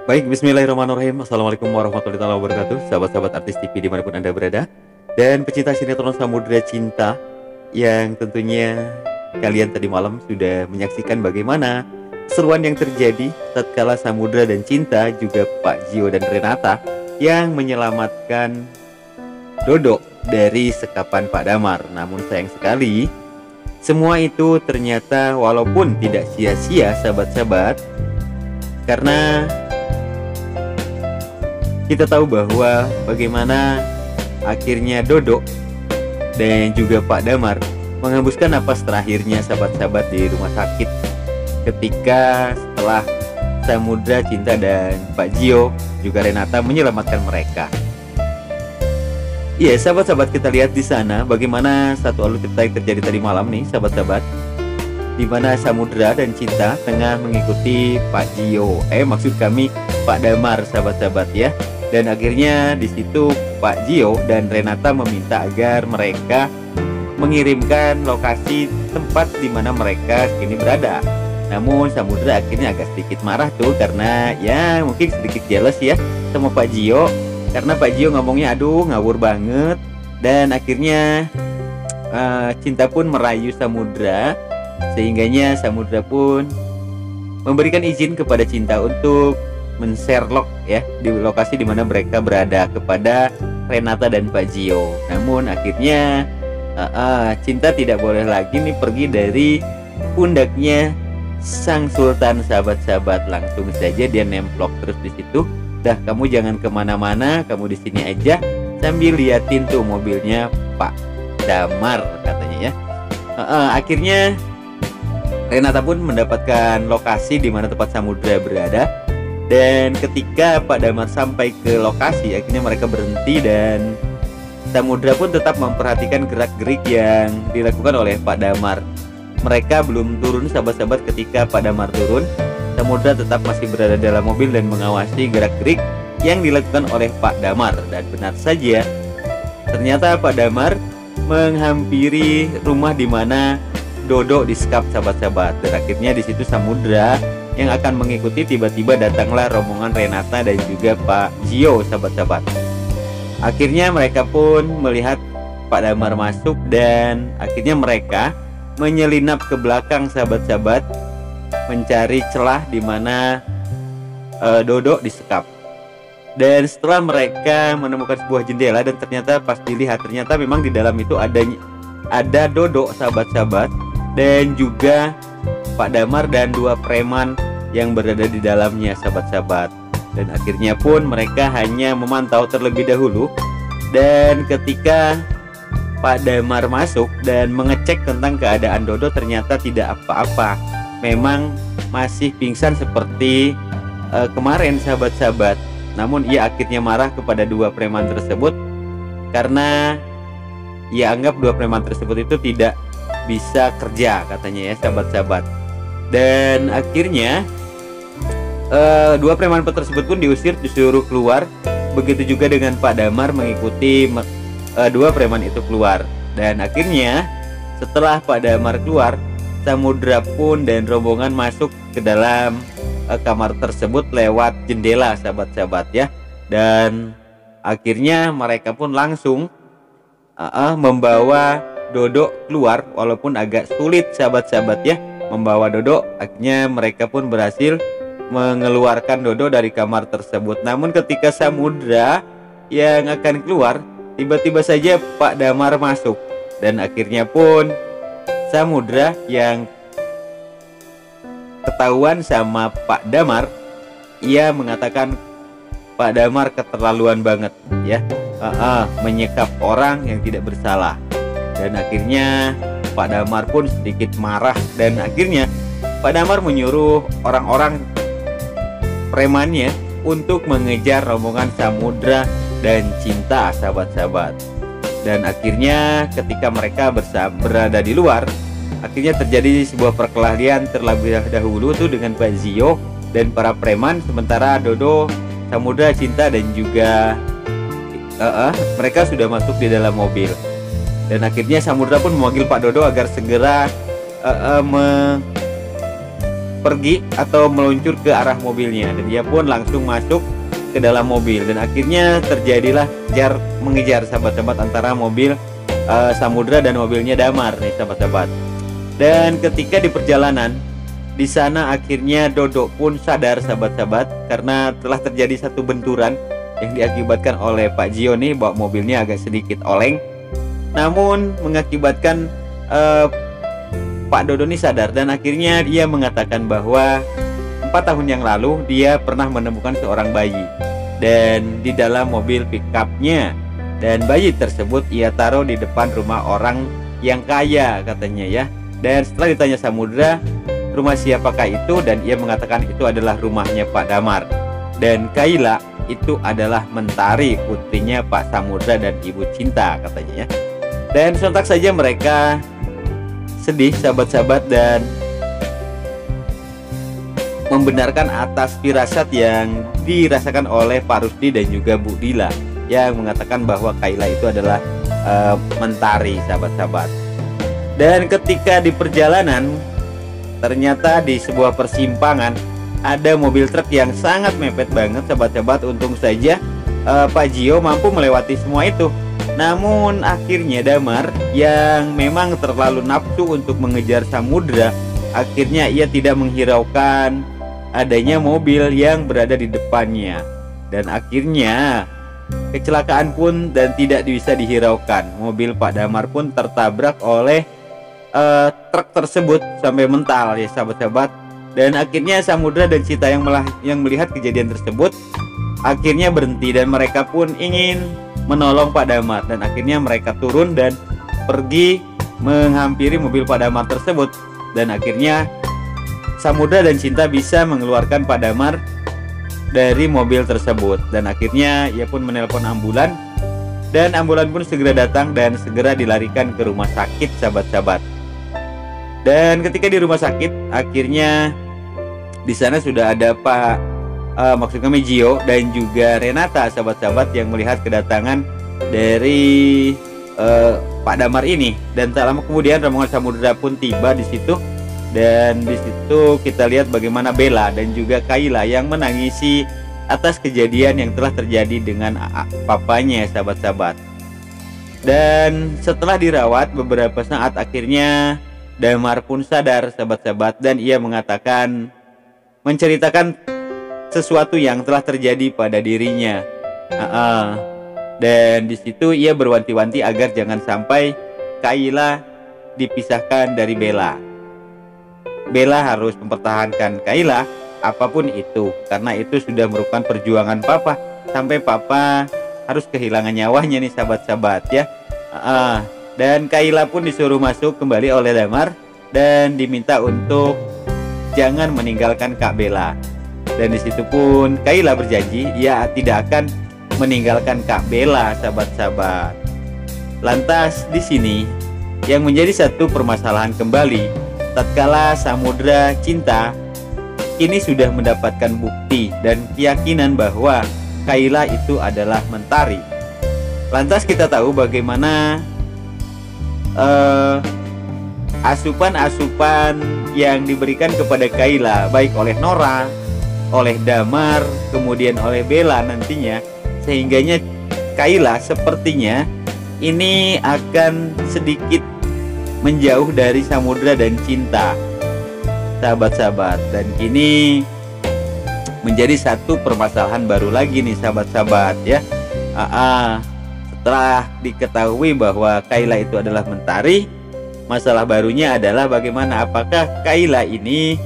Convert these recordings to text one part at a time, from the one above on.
Baik, bismillahirrahmanirrahim. Assalamualaikum warahmatullahi wabarakatuh. Sahabat-sahabat artis TV dimanapun Anda berada, dan pecinta sinetron Samudra Cinta, yang tentunya kalian tadi malam sudah menyaksikan bagaimana seruan yang terjadi tatkala Samudra dan Cinta, juga Pak Gio dan Renata, yang menyelamatkan Dodo dari sekapan Pak Damar. Namun sayang sekali, semua itu ternyata walaupun tidak sia-sia sahabat-sahabat, karena kita tahu bahwa bagaimana akhirnya Dodo dan juga Pak Damar menghembuskan napas terakhirnya sahabat-sahabat di rumah sakit ketika setelah Samudra, Cinta, dan Pak Gio juga Renata menyelamatkan mereka. Iya sahabat-sahabat, kita lihat di sana bagaimana satu alur cerita yang terjadi tadi malam nih sahabat-sahabat, di mana Samudra dan Cinta tengah mengikuti Pak Gio, maksud kami Pak Damar sahabat-sahabat ya. Dan akhirnya di situ Pak Gio dan Renata meminta agar mereka mengirimkan lokasi tempat di mana mereka kini berada. Namun Samudra akhirnya agak sedikit marah tuh, karena ya mungkin sedikit jealous ya sama Pak Gio, karena Pak Gio ngomongnya aduh ngawur banget. Dan akhirnya Cinta pun merayu Samudra, sehingganya Samudra pun memberikan izin kepada Cinta untuk men-Sherlock ya di lokasi di mana mereka berada kepada Renata dan Pak Gio. Namun akhirnya Cinta tidak boleh lagi nih pergi dari pundaknya sang sultan sahabat-sahabat. Langsung saja dia nemplok terus di situ. Dah, kamu jangan kemana-mana, kamu di sini aja sambil liatin tuh mobilnya Pak Damar katanya ya. Akhirnya Renata pun mendapatkan lokasi di mana tempat Samudra berada. Dan ketika Pak Damar sampai ke lokasi, akhirnya mereka berhenti dan Samudra pun tetap memperhatikan gerak-gerik yang dilakukan oleh Pak Damar. Mereka belum turun sahabat-sahabat. Ketika Pak Damar turun, Samudra tetap masih berada dalam mobil dan mengawasi gerak-gerik yang dilakukan oleh Pak Damar. Dan benar saja, ternyata Pak Damar menghampiri rumah di mana Dodo disekap sahabat-sahabat. Dan akhirnya di situ Samudra yang akan mengikuti, tiba-tiba datanglah rombongan Renata dan juga Pak Gio sahabat-sahabat. Akhirnya mereka pun melihat Pak Damar masuk dan akhirnya mereka menyelinap ke belakang sahabat-sahabat, mencari celah di mana Dodo disekap. Dan setelah mereka menemukan sebuah jendela, dan ternyata pas dilihat ternyata memang di dalam itu ada Dodo sahabat-sahabat, dan juga Pak Damar dan dua preman yang berada di dalamnya sahabat-sahabat. Dan akhirnya pun mereka hanya memantau terlebih dahulu. Dan ketika Pak Damar masuk dan mengecek tentang keadaan Dodo, ternyata tidak apa-apa, memang masih pingsan seperti kemarin sahabat-sahabat. Namun ia akhirnya marah kepada dua preman tersebut karena ia anggap dua preman tersebut itu tidak bisa kerja katanya ya sahabat-sahabat. Dan akhirnya dua preman tersebut pun diusir, disuruh keluar. Begitu juga dengan Pak Damar mengikuti dua preman itu keluar. Dan akhirnya setelah Pak Damar keluar, Samudra pun dan rombongan masuk ke dalam kamar tersebut lewat jendela sahabat-sahabat ya. Dan akhirnya mereka pun langsung membawa Dodo keluar, walaupun agak sulit sahabat-sahabat ya membawa Dodo. Akhirnya mereka pun berhasil mengeluarkan Dodo dari kamar tersebut. Namun ketika Samudra yang akan keluar, tiba-tiba saja Pak Damar masuk. Dan akhirnya pun Samudra yang ketahuan sama Pak Damar, ia mengatakan Pak Damar keterlaluan banget ya, menyekap orang yang tidak bersalah. Dan akhirnya Pak Damar pun sedikit marah, dan akhirnya Pak Damar menyuruh orang-orang premannya untuk mengejar rombongan Samudra dan Cinta sahabat-sahabat. Dan akhirnya ketika mereka berada di luar, akhirnya terjadi sebuah perkelahian terlebih dahulu tuh dengan Pak Gio dan para preman. Sementara Dodo, Samudra, Cinta dan juga mereka sudah masuk di dalam mobil. Dan akhirnya Samudra pun memanggil Pak Dodo agar segera pergi atau meluncur ke arah mobilnya, dan dia pun langsung masuk ke dalam mobil, dan akhirnya terjadilah mengejar sahabat-sahabat antara mobil Samudra dan mobilnya Damar nih sahabat-sahabat. Dan ketika di perjalanan di sana akhirnya Dodo pun sadar sahabat-sahabat, karena telah terjadi satu benturan yang diakibatkan oleh Pak Gio nih, bahwa mobilnya agak sedikit oleng, namun mengakibatkan Pak Dodo ini sadar, dan akhirnya dia mengatakan bahwa 4 tahun yang lalu dia pernah menemukan seorang bayi dan di dalam mobil pickupnya, dan bayi tersebut ia taruh di depan rumah orang yang kaya katanya ya. Dan setelah ditanya Samudra rumah siapakah itu, dan ia mengatakan itu adalah rumahnya Pak Damar, dan Kaila itu adalah Mentari, putrinya Pak Samudra dan Ibu Cinta katanya ya. Dan sontak saja mereka sedih sahabat-sahabat dan membenarkan atas firasat yang dirasakan oleh Pak Rusdi dan juga Bu Dila yang mengatakan bahwa Kaila itu adalah Mentari sahabat-sahabat. Dan ketika di perjalanan, ternyata di sebuah persimpangan ada mobil truk yang sangat mepet banget sahabat-sahabat. Untung saja Pak Gio mampu melewati semua itu. Namun akhirnya Damar yang memang terlalu nafsu untuk mengejar Samudra, akhirnya ia tidak menghiraukan adanya mobil yang berada di depannya, dan akhirnya kecelakaan pun dan tidak bisa dihiraukan. Mobil Pak Damar pun tertabrak oleh truk tersebut sampai mental ya sahabat-sahabat. Dan akhirnya Samudra dan Cinta yang melihat kejadian tersebut akhirnya berhenti, dan mereka pun ingin menolong Pak Damar, dan akhirnya mereka turun dan pergi menghampiri mobil Pak Damar tersebut. Dan akhirnya Samudra dan Cinta bisa mengeluarkan Pak Damar dari mobil tersebut, dan akhirnya ia pun menelpon ambulan, dan ambulan pun segera datang dan segera dilarikan ke rumah sakit sahabat-sahabat. Dan ketika di rumah sakit, akhirnya di sana sudah ada maksud kami Gio dan juga Renata sahabat-sahabat yang melihat kedatangan dari Pak Damar ini. Dan tak lama kemudian rombongan Samudra pun tiba di situ, dan di situ kita lihat bagaimana Bella dan juga Kaila yang menangisi atas kejadian yang telah terjadi dengan papanya sahabat-sahabat. Dan setelah dirawat beberapa saat, akhirnya Damar pun sadar sahabat-sahabat, dan ia menceritakan sesuatu yang telah terjadi pada dirinya. Dan di situ ia berwanti-wanti agar jangan sampai Kaila dipisahkan dari Bella. Bella harus mempertahankan Kaila apapun itu, karena itu sudah merupakan perjuangan papa, sampai papa harus kehilangan nyawanya nih sahabat-sahabat ya. Dan Kaila pun disuruh masuk kembali oleh Damar dan diminta untuk jangan meninggalkan Kak Bella. Dan di situ pun Kaila berjanji ia tidak akan meninggalkan Kak Bella sahabat-sahabat. Lantas di sini yang menjadi satu permasalahan kembali, tatkala Samudra Cinta kini sudah mendapatkan bukti dan keyakinan bahwa Kaila itu adalah Mentari. Lantas kita tahu bagaimana asupan-asupan yang diberikan kepada Kaila baik oleh Nora, oleh Damar, kemudian oleh Bella nantinya, sehingganya Kaila sepertinya ini akan sedikit menjauh dari Samudra dan Cinta sahabat-sahabat. Dan kini menjadi satu permasalahan baru lagi nih sahabat-sahabat ya. Setelah diketahui bahwa Kaila itu adalah Mentari, masalah barunya adalah bagaimana apakah Kaila ini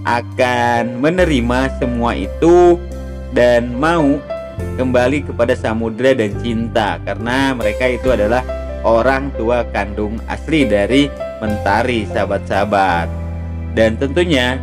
akan menerima semua itu dan mau kembali kepada Samudra dan Cinta, karena mereka itu adalah orang tua kandung asli dari Mentari sahabat-sahabat. Dan tentunya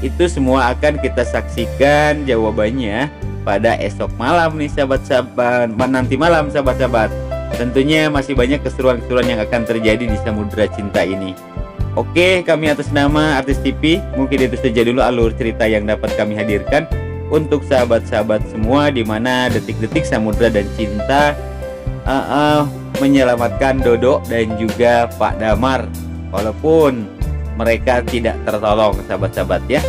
itu semua akan kita saksikan jawabannya pada esok malam nih sahabat-sahabat, nanti malam sahabat-sahabat. Tentunya masih banyak keseruan-keseruan yang akan terjadi di Samudra Cinta ini. Oke, kami atas nama Artis TV, mungkin itu saja dulu alur cerita yang dapat kami hadirkan untuk sahabat-sahabat semua, di mana detik-detik Samudra dan Cinta menyelamatkan Dodo dan juga Pak Damar, walaupun mereka tidak tertolong sahabat-sahabat ya.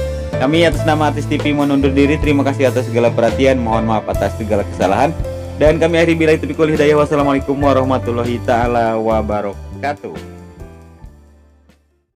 Kami atas nama Artis TV mohon undur diri. Terima kasih atas segala perhatian. Mohon maaf atas segala kesalahan. Dan kami akhiri bila itu hidayah. Wassalamualaikum warahmatullahi taala wabarakatuh.